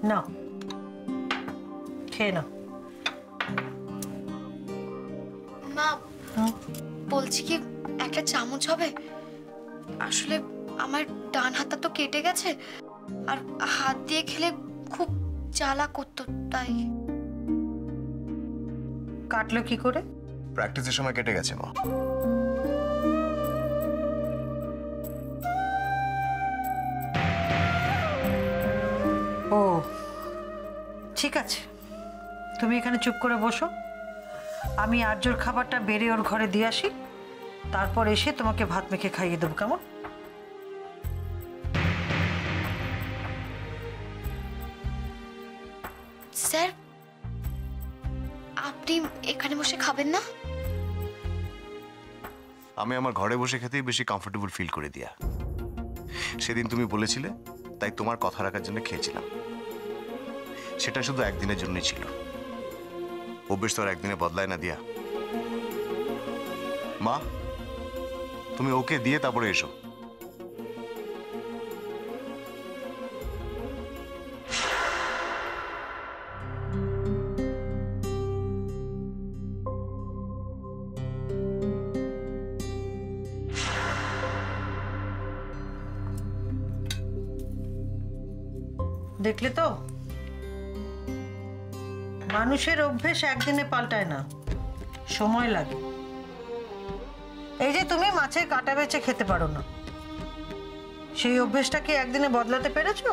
নাও, খেয়ে নাও। মা, বলছি কি একটা চামচ হবে? আসলে আমার ডান হাতটা তো কেটে গেছে, আর হাত দিয়ে খেলে খুব জ্বালা করতো, তাই। কাটলো কি করে? প্র্যাকটিসের সময় কেটে গেছে মা। ও ঠিক আছে, তুমি এখানে চুপ করে বসো, আমি আর্যর খাবারটা বেড়ে ওর ঘরে দিয়ে আসি, তারপর এসে তোমাকে ভাত মেখে খাইয়ে দেবো, কেমন? স্যার, আপনি এখানে বসে খাবেন না? আমি আমার ঘরে বসে খেতেই বেশি কমফোর্টেবল ফিল করে দিয়া। সেদিন তুমি বলেছিলে, তাই তোমার কথা রাখার জন্য খেয়েছিলাম। সেটা শুধু একদিনের জন্যই ছিল, অভ্যেস তো আর একদিনে বদলায় না দিয়া। মা, তুমি ওকে দিয়ে তারপরে এসো। দেখলে তো, মানুষের অভ্যেস একদিনে পাল্টায় না, সময় লাগে। এই যে তুমি মাছের কাঁটা বেছে খেতে পারো না, সেই অভ্যেসটা কি একদিনে বদলাতে পেরেছো?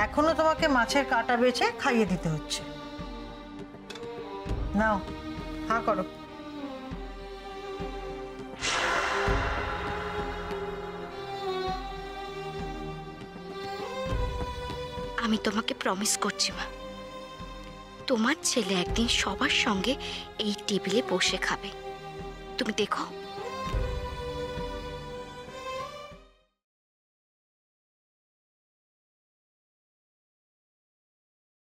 এখনো তোমাকে মাছের কাঁটা বেছে খাইয়ে দিতে হচ্ছে। নাও, হাঁ করো। আমি তোমাকে প্রমিস করছি মা, তোমার ছেলে একদিন সবার সঙ্গে এই টেবিলে বসে খাবে, তুমি দেখো।